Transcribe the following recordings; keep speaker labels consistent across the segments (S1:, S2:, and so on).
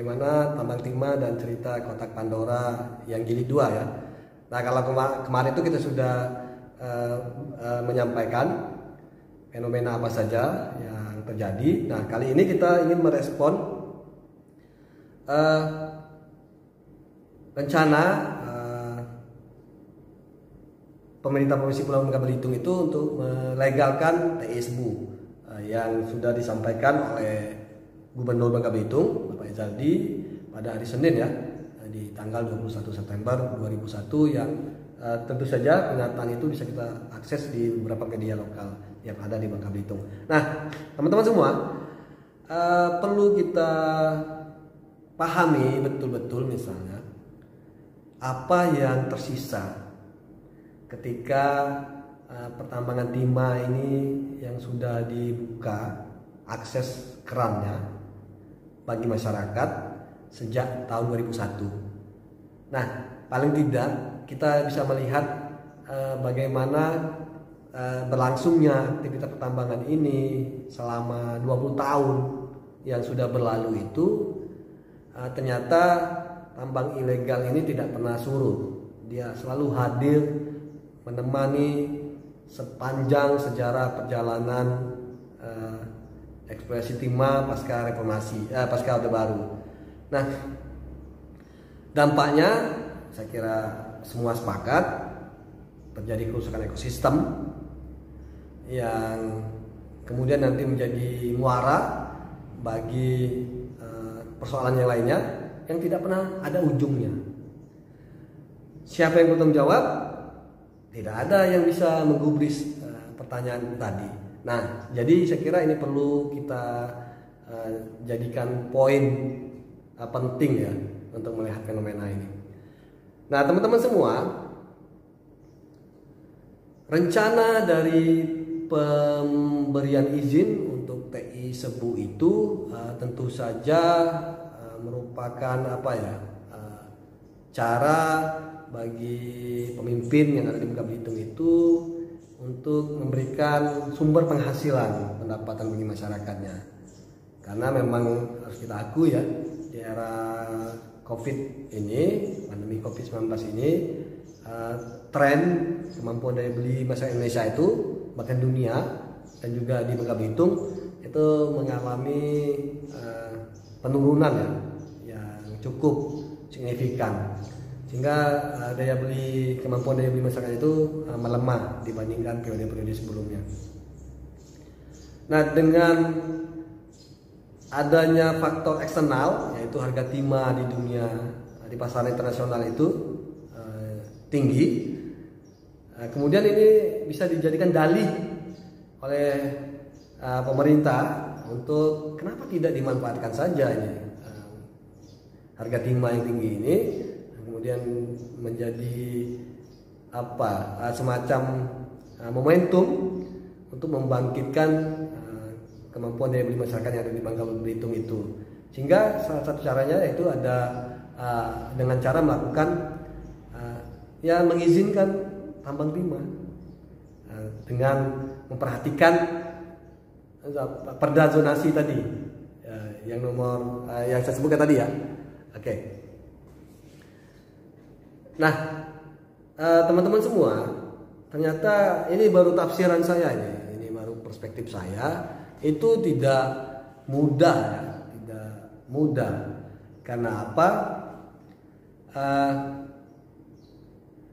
S1: bagaimana tambang timah dan cerita kotak Pandora yang jilid 2 ya. Nah, kalau kemarin itu kita sudah menyampaikan fenomena apa saja yang terjadi. Nah, kali ini kita ingin merespon rencana pemerintah Provinsi Pulau Bangka Belitung itu untuk melegalkan TI-SBU yang sudah disampaikan oleh Gubernur Bangka Belitung Bapak Izaldi pada hari Senin ya, di tanggal 21 September 2001 yang tentu saja pernyataan itu bisa kita akses di beberapa media lokal yang ada di Bangka Belitung. Nah, teman-teman semua, perlu kita pahami betul-betul misalnya apa yang tersisa ketika pertambangan timah ini yang sudah dibuka akses kerannya bagi masyarakat sejak tahun 2001. Nah, paling tidak kita bisa melihat bagaimana berlangsungnya aktivitas pertambangan ini selama 20 tahun yang sudah berlalu itu. Ternyata tambang ilegal ini tidak pernah surut. Dia selalu hadir menemani sepanjang sejarah perjalanan eksplorasi timah pasca reformasi, pasca Orde Baru. Nah, dampaknya saya kira semua sepakat terjadi kerusakan ekosistem yang kemudian nanti menjadi muara bagi persoalan yang lainnya yang tidak pernah ada ujungnya. Siapa yang bertanggung jawab? Tidak ada yang bisa menggubris pertanyaan tadi. Nah, jadi saya kira ini perlu kita jadikan poin penting ya untuk melihat fenomena ini. Nah, teman-teman semua, rencana dari pemberian izin untuk TI-SBU itu tentu saja merupakan cara bagi pemimpin yang ada di Bangka Belitung itu untuk memberikan sumber penghasilan pendapatan bagi masyarakatnya. Karena memang harus kita akui ya, di era COVID ini, pandemi COVID-19 ini, tren kemampuan daya beli masyarakat Indonesia itu bahkan dunia dan juga di Bangka Belitung itu mengalami penurunan yang cukup signifikan, sehingga kemampuan daya beli masyarakat itu melemah dibandingkan periode-periode sebelumnya. Nah, dengan adanya faktor eksternal yaitu harga timah di dunia di pasar internasional itu tinggi, kemudian ini bisa dijadikan dalih oleh pemerintah untuk kenapa tidak dimanfaatkan saja ini harga timah yang tinggi ini, kemudian menjadi semacam momentum untuk membangkitkan kemampuan daya beli masyarakat yang ada di Bangka Belitung itu. Sehingga salah satu caranya yaitu ada dengan cara melakukan mengizinkan tambang timah dengan memperhatikan perda zonasi tadi yang saya sebutkan tadi ya. Oke. Nah, teman-teman semua, ternyata ini baru tafsiran saya ini baru perspektif saya. Itu tidak mudah ya, tidak mudah. Karena apa?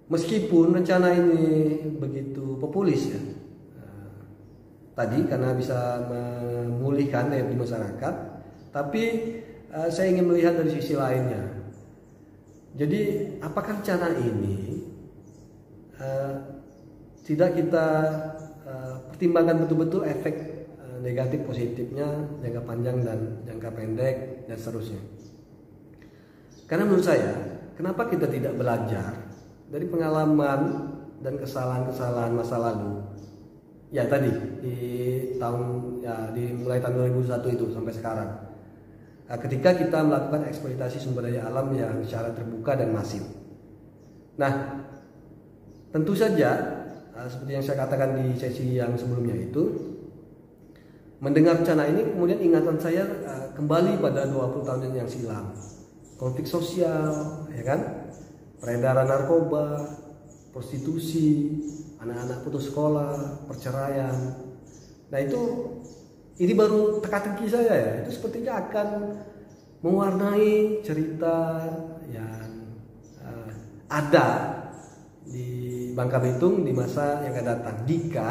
S1: Meskipun rencana ini begitu populis ya, tadi karena bisa memulihkan daya beli masyarakat, tapi saya ingin melihat dari sisi lainnya. Jadi apakah rencana ini tidak kita pertimbangkan betul-betul efek negatif positifnya, jangka panjang dan jangka pendek dan seterusnya. Karena menurut saya, kenapa kita tidak belajar dari pengalaman dan kesalahan-kesalahan masa lalu? Ya tadi mulai tahun 2001 itu sampai sekarang. Ketika kita melakukan eksploitasi sumber daya alam yang secara terbuka dan masif. Nah, tentu saja seperti yang saya katakan di sesi yang sebelumnya itu, mendengar bencana ini kemudian ingatan saya kembali pada 20 tahun yang silam. Konflik sosial, ya kan? Peredaran narkoba, prostitusi, anak-anak putus sekolah, perceraian. Nah ini baru teka-teki saya ya. Itu sepertinya akan mewarnai cerita yang ada di Bangka Belitung di masa yang akan datang jika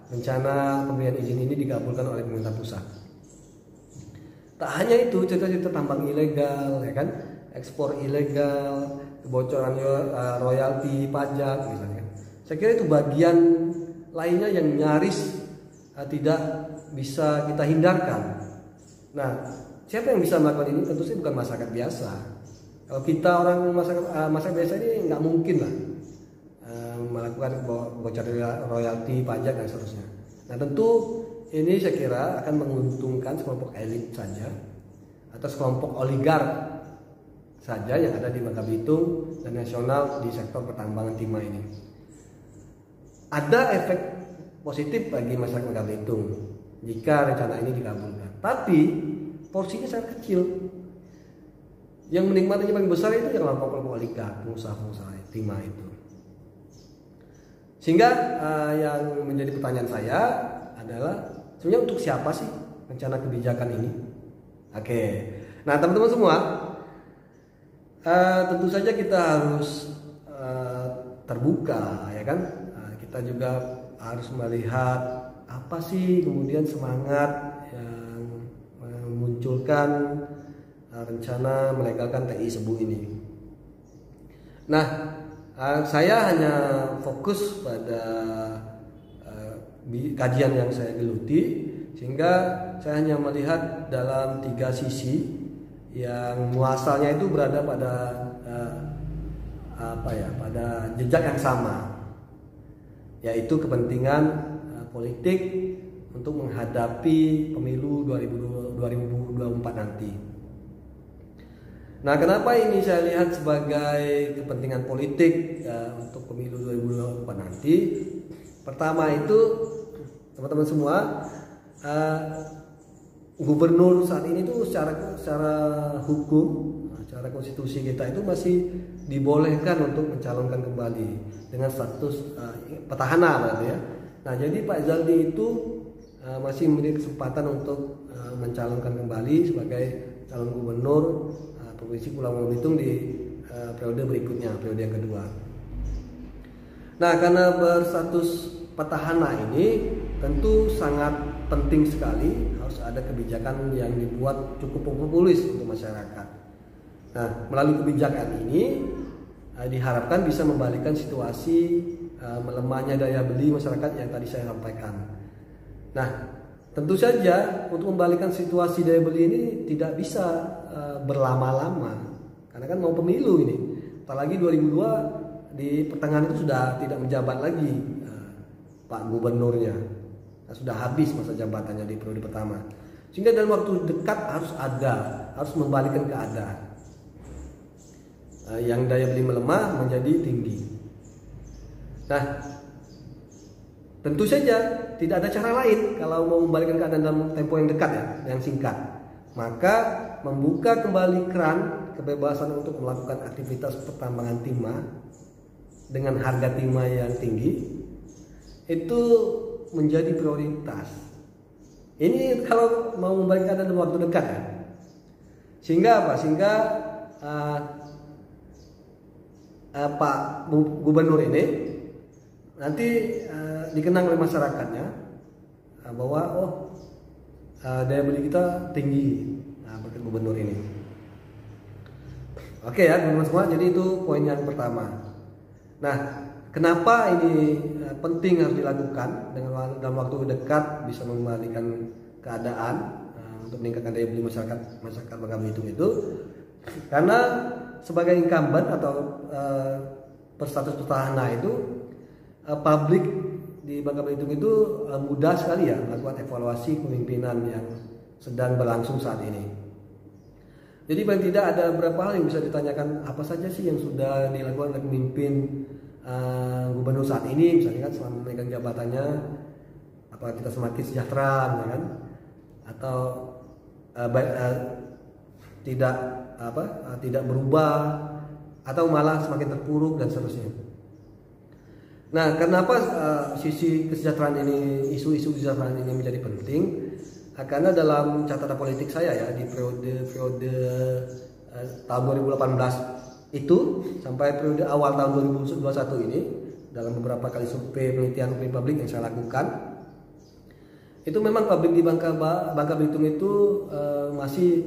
S1: rencana pemberian izin ini dikabulkan oleh pemerintah pusat. Tak hanya itu, cerita-cerita tambang ilegal, ya kan, ekspor ilegal, kebocoran royalti, pajak, misalnya. Saya kira itu bagian lainnya yang nyaris tidak bisa kita hindarkan. Nah, siapa yang bisa melakukan ini? Tentu saja bukan masyarakat biasa. Kalau kita orang masyarakat biasa ini nggak mungkin lah melakukan bocoran royalti, pajak dan seterusnya. Nah tentu ini saya kira akan menguntungkan sekelompok elit saja atau sekelompok oligark saja yang ada di Bangka Belitung dan nasional di sektor pertambangan timah ini. Ada efek positif bagi masyarakat Bangka Belitung jika rencana ini dikabulkan. Tapi porsinya sangat kecil. Yang menikmatinya paling besar itu yang kelompok oligark, pengusaha-pengusaha timah itu. Sehingga yang menjadi pertanyaan saya adalah sebenarnya untuk siapa sih rencana kebijakan ini? Oke, nah teman-teman semua, tentu saja kita harus terbuka, ya kan? Kita juga harus melihat apa sih kemudian semangat yang memunculkan rencana melegalkan TI Sebu ini. Nah, saya hanya fokus pada kajian yang saya geluti, sehingga saya hanya melihat dalam 3 sisi yang muasalnya itu berada pada pada jejak yang sama, yaitu kepentingan politik untuk menghadapi pemilu 2024 nanti. Nah, kenapa ini saya lihat sebagai kepentingan politik untuk pemilu 2024 nanti? Pertama itu, teman-teman semua, gubernur saat ini tuh secara hukum, secara konstitusi kita itu masih dibolehkan untuk mencalonkan kembali dengan status petahana, berarti ya. Nah, jadi Pak Zaldi itu masih memiliki kesempatan untuk mencalonkan kembali sebagai calon gubernur Provinsi Pulau Belitung di periode berikutnya, periode yang kedua. Nah, karena berstatus petahana ini tentu sangat penting sekali harus ada kebijakan yang dibuat cukup populis untuk masyarakat. Nah, melalui kebijakan ini diharapkan bisa membalikkan situasi melemahnya daya beli masyarakat yang tadi saya sampaikan. Nah, tentu saja untuk membalikkan situasi daya beli ini tidak bisa berlama-lama, karena kan mau pemilu ini. Apalagi 2002 di pertengahan itu sudah tidak menjabat lagi Pak Gubernurnya, sudah habis masa jabatannya di periode pertama. Sehingga dalam waktu dekat harus membalikkan keadaan. Yang daya beli melemah menjadi tinggi. Nah, tentu saja tidak ada cara lain kalau mau membalikkan keadaan dalam tempo yang dekat ya, yang singkat. Maka membuka kembali keran kebebasan untuk melakukan aktivitas pertambangan timah dengan harga timah yang tinggi itu menjadi prioritas. Ini kalau mau membalikkan keadaan dalam waktu dekat ya. Sehingga apa? Sehingga Pak Gubernur ini nanti dikenang oleh masyarakatnya bahwa daya beli kita tinggi berkat gubernur ini. Oke ya teman-teman semua, jadi itu poin yang pertama. Nah, kenapa ini penting harus dilakukan dalam waktu dekat bisa mengembalikan keadaan untuk meningkatkan daya beli masyarakat Bangka Belitung itu? Karena sebagai incumbent atau berstatus petahana itu publik di Bangka Belitung itu mudah sekali ya melakukan evaluasi kepemimpinan yang sedang berlangsung saat ini. Jadi paling tidak ada beberapa hal yang bisa ditanyakan, apa saja sih yang sudah dilakukan oleh pemimpin gubernur saat ini, misalnya kan selama memegang jabatannya, apakah kita semakin sejahtera, kan? atau tidak tidak berubah atau malah semakin terpuruk dan seterusnya. Nah, kenapa sisi kesejahteraan ini, isu-isu kesejahteraan ini menjadi penting? Karena dalam catatan politik saya ya di periode tahun 2018 itu sampai periode awal tahun 2021 ini, dalam beberapa kali survei penelitian opini publik yang saya lakukan, itu memang publik di Bangka Belitung itu masih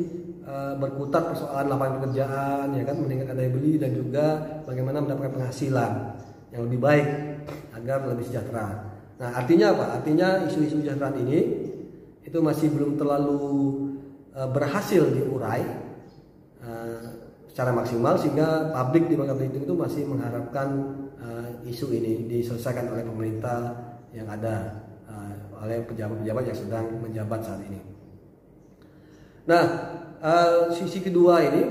S1: berkutat persoalan lapangan pekerjaan, ya kan, meningkatkan daya beli dan juga bagaimana mendapatkan penghasilan yang lebih baik agar lebih sejahtera. Nah, artinya apa? Artinya isu-isu kesejahteraan ini itu masih belum terlalu berhasil diurai secara maksimal, sehingga publik di Bangka Belitung itu masih mengharapkan isu ini diselesaikan oleh pemerintah yang ada, oleh pejabat-pejabat yang sedang menjabat saat ini. Nah, sisi kedua ini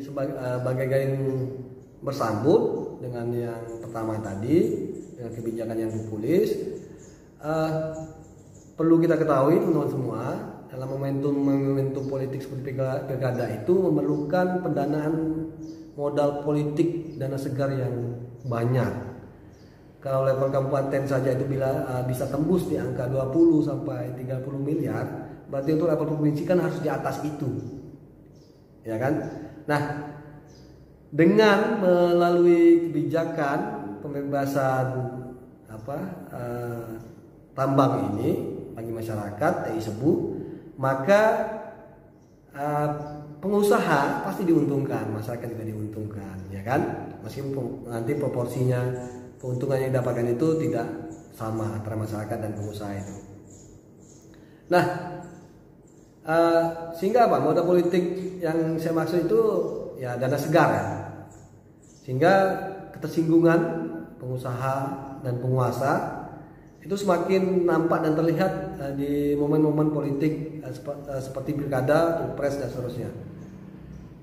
S1: sebagai gayung bersambut dengan yang pertama tadi, dengan kebijakan yang populis. Perlu kita ketahui teman-teman semua, dalam momentum politik seperti pilkada itu memerlukan pendanaan modal politik, dana segar yang banyak. Kalau level kabupaten saja itu bisa tembus di angka 20 sampai 30 miliar, berarti untuk level provinsi kan harus di atas itu, ya kan? Nah, dengan melalui kebijakan pembebasan tambang ini bagi masyarakat tersebut, maka pengusaha pasti diuntungkan, masyarakat juga diuntungkan, ya kan? Meskipun nanti proporsinya keuntungan yang didapatkan itu tidak sama antara masyarakat dan pengusaha itu. Nah, sehingga apa? Modal politik yang saya maksud itu ya dana segar ya. Sehingga ketersinggungan pengusaha dan penguasa itu semakin nampak dan terlihat di momen-momen politik seperti pilkada, pilpres dan seterusnya.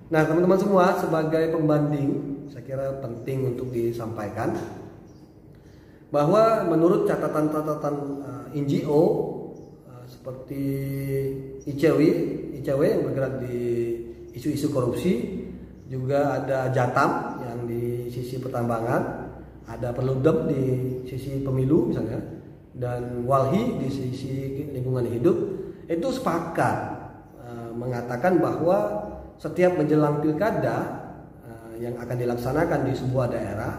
S1: Nah, teman-teman semua, sebagai pembanding saya kira penting untuk disampaikan bahwa menurut catatan-catatan NGO seperti ICW yang bergerak di isu-isu korupsi, juga ada Jatam yang di sisi pertambangan, ada Perludem di sisi pemilu misalnya, dan Walhi di sisi lingkungan hidup, itu sepakat mengatakan bahwa setiap menjelang pilkada yang akan dilaksanakan di sebuah daerah,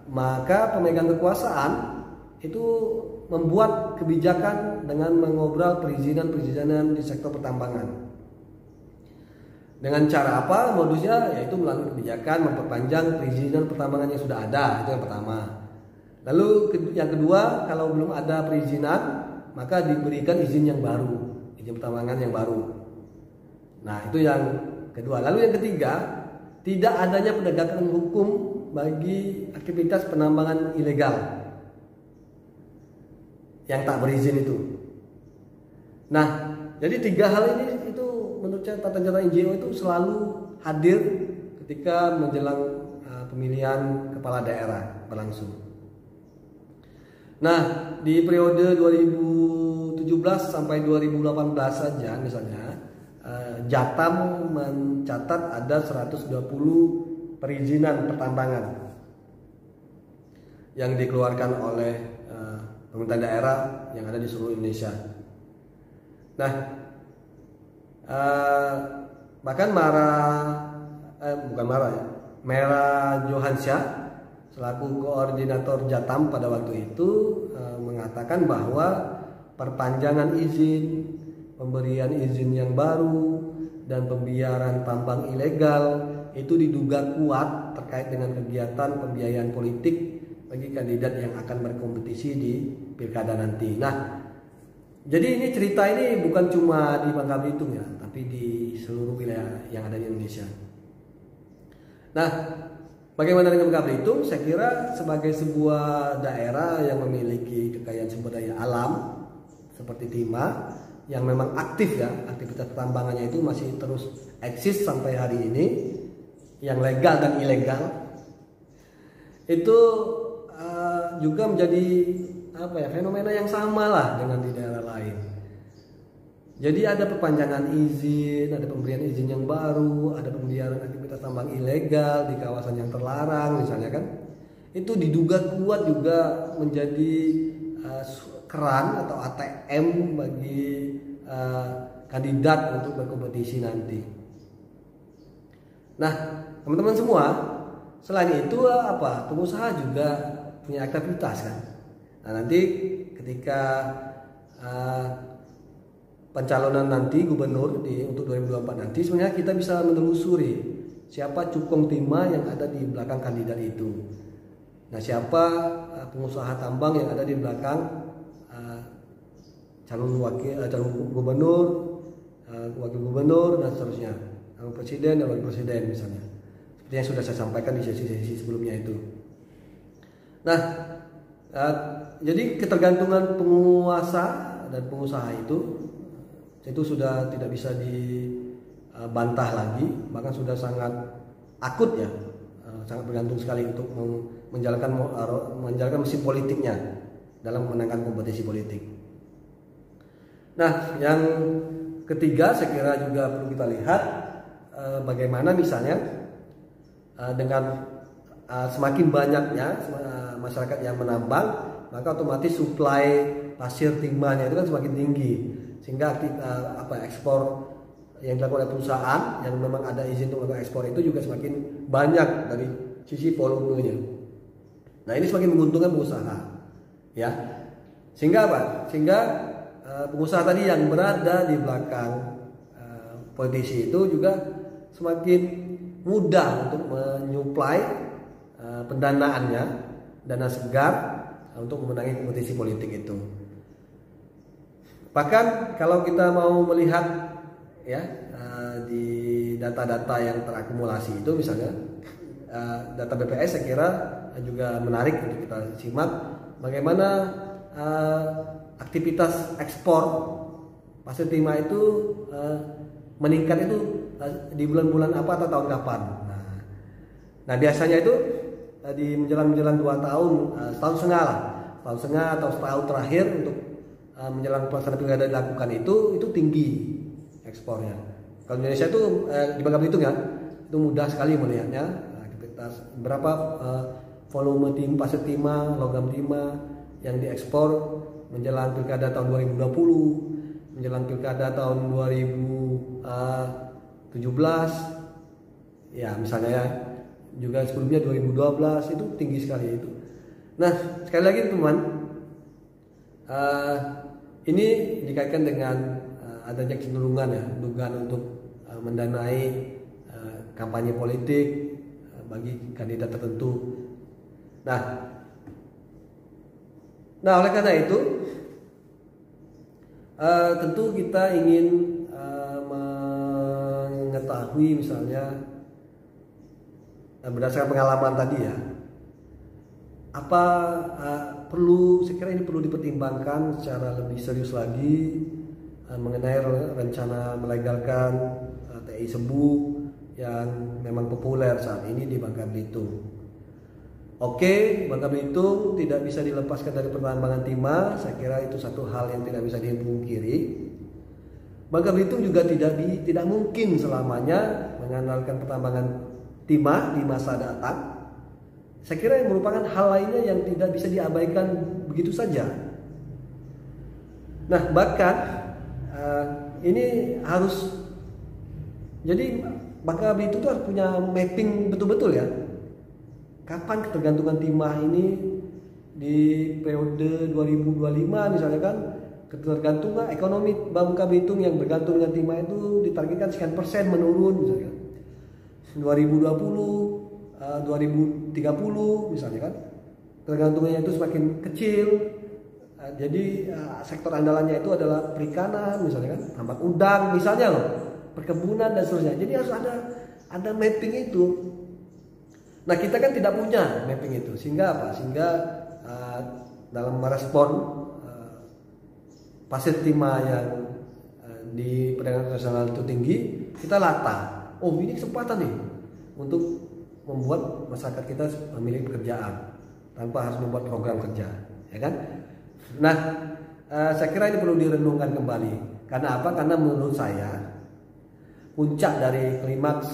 S1: maka pemegang kekuasaan itu membuat kebijakan dengan mengobrol perizinan di sektor pertambangan. Dengan cara apa? Modusnya yaitu melalui kebijakan memperpanjang perizinan pertambangan yang sudah ada, itu yang pertama. Lalu yang kedua, kalau belum ada perizinan, maka diberikan izin yang baru, izin pertambangan yang baru. Nah, itu yang kedua. Lalu yang ketiga, tidak adanya penegakan hukum bagi aktivitas penambangan ilegal yang tak berizin itu. Nah, jadi tiga hal ini itu menurut catatan NGO itu selalu hadir ketika menjelang pemilihan kepala daerah berlangsung. Nah, di periode 2017 sampai 2018 saja misalnya, Jatam mencatat ada 120 perizinan pertambangan yang dikeluarkan oleh pemerintah daerah yang ada di seluruh Indonesia. Nah, bahkan Mera Johansyah selaku koordinator Jatam pada waktu itu mengatakan bahwa perpanjangan izin, pemberian izin yang baru, dan pembiaran tambang ilegal itu diduga kuat terkait dengan kegiatan pembiayaan politik bagi kandidat yang akan berkompetisi di pilkada nanti. Nah, jadi ini cerita ini bukan cuma di Bangka Belitung ya, tapi di seluruh wilayah yang ada di Indonesia. Nah, bagaimana dengan Bangka Belitung? Saya kira sebagai sebuah daerah yang memiliki kekayaan sumber daya alam seperti timah, yang memang aktif ya, aktivitas pertambangannya itu masih terus eksis sampai hari ini, yang legal dan ilegal, itu juga menjadi fenomena yang sama lah dengan di daerah lain. Jadi ada perpanjangan izin, ada pemberian izin yang baru, ada pembiaran aktivitas tambang ilegal di kawasan yang terlarang misalnya kan. Itu diduga kuat juga menjadi keran atau ATM bagi kandidat untuk berkompetisi nanti. Nah, teman-teman semua, selain itu pengusaha juga punya aktivitas kan. Nah, nanti ketika pencalonan nanti gubernur untuk 2024 nanti, sebenarnya kita bisa menelusuri siapa cukong timah yang ada di belakang kandidat itu. Nah, siapa pengusaha tambang yang ada di belakang calon gubernur, wakil gubernur dan seterusnya, calon presiden dan wakil presiden misalnya. Seperti yang sudah saya sampaikan di sesi-sesi sebelumnya itu. Nah, jadi ketergantungan penguasa dan pengusaha itu sudah tidak bisa dibantah lagi, bahkan sudah sangat akut ya, sangat bergantung sekali untuk menjalankan mesin politiknya dalam memenangkan kompetisi politik. Nah, yang ketiga saya kira juga perlu kita lihat bagaimana misalnya dengan semakin banyaknya masyarakat yang menambang, maka otomatis suplai pasir timahnya itu kan semakin tinggi, sehingga ekspor yang dilakukan oleh perusahaan yang memang ada izin untuk melakukan ekspor itu juga semakin banyak dari sisi volumenya. Nah, ini semakin menguntungkan pengusaha, ya. Sehingga pengusaha tadi yang berada di belakang politisi itu juga semakin mudah untuk menyuplai pendanaannya, dana segar untuk memenangi kompetisi politik itu. Bahkan kalau kita mau melihat ya di data-data yang terakumulasi itu, misalnya data BPS saya kira juga menarik untuk kita simak bagaimana aktivitas ekspor pasir timah itu meningkat itu di bulan-bulan apa atau tahun kapan. Nah biasanya itu di menjelang 2 tahun, setahun setengah atau setahun terakhir untuk menjelang pelaksanaan pilkada dilakukan itu tinggi ekspornya. Kalau Indonesia itu di Bangka Belitung ya, itu mudah sekali melihatnya aktivitas berapa volume pasir timah, logam timah yang diekspor menjelang pilkada tahun 2020, menjelang pilkada tahun 2017, ya misalnya ya, juga sebelumnya 2012 itu tinggi sekali itu. Nah sekali lagi teman, ini dikaitkan dengan adanya kecenderungan ya, dugaan untuk mendanai kampanye politik bagi kandidat tertentu. Nah oleh karena itu tentu kita ingin mengetahui misalnya berdasarkan pengalaman tadi ya, apa saya kira ini perlu dipertimbangkan secara lebih serius lagi mengenai rencana melegalkan TI Sebu yang memang populer saat ini di Bangka Belitung. Oke, Bangka Belitung tidak bisa dilepaskan dari pertambangan timah. Saya kira itu satu hal yang tidak bisa dipungkiri. Bangka Belitung juga tidak mungkin selamanya mengandalkan pertambangan timah di masa datang. Saya kira yang merupakan hal lainnya yang tidak bisa diabaikan begitu saja. Nah, bahkan ini harus, jadi Bangka Belitung itu harus punya mapping betul-betul ya. Kapan ketergantungan timah ini di periode 2025 misalnya kan, ketergantungan ekonomi Bangka Belitung yang bergantung dengan timah itu ditargetkan sekian persen menurun misalnya. 2020, 2030 misalnya kan, ketergantungannya itu semakin kecil. Jadi sektor andalannya itu adalah perikanan misalnya kan, tambak udang misalnya loh, perkebunan dan seterusnya. Jadi harus ada mapping itu. Nah kita kan tidak punya mapping itu, sehingga apa? Sehingga dalam merespon pasir timah yang di perdagangan internasional itu tinggi, kita latah. Oh ini kesempatan nih untuk membuat masyarakat kita memiliki pekerjaan tanpa harus membuat program kerja, ya kan? Nah saya kira ini perlu direnungkan kembali. Karena apa? Karena menurut saya puncak dari klimaks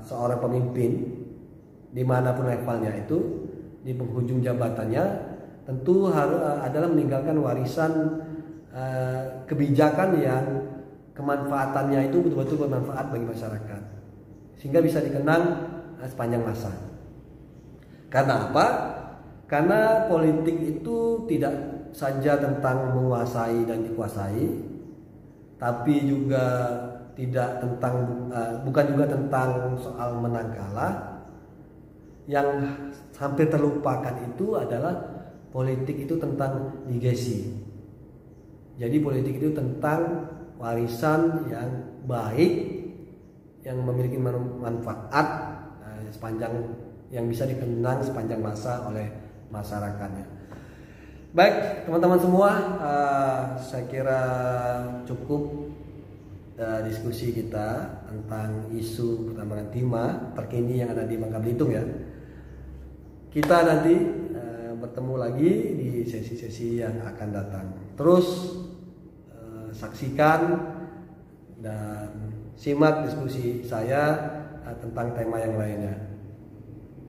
S1: seorang pemimpin dimanapun levelnya itu di penghujung jabatannya tentu adalah meninggalkan warisan kebijakan yang kemanfaatannya itu betul-betul bermanfaat bagi masyarakat sehingga bisa dikenang sepanjang masa. Karena apa? Karena politik itu tidak saja tentang menguasai dan dikuasai, tapi juga tidak tentang bukan juga tentang soal menang kalah. Yang hampir terlupakan itu adalah politik itu tentang legacy. Jadi politik itu tentang warisan yang baik, yang memiliki manfaat sepanjang yang bisa dikenang sepanjang masa oleh masyarakatnya. Baik teman-teman semua, saya kira cukup diskusi kita tentang isu pertambangan timah terkini yang ada di Bangka Belitung ya. Kita nanti bertemu lagi di sesi-sesi yang akan datang. Terus saksikan dan simak diskusi saya tentang tema yang lainnya.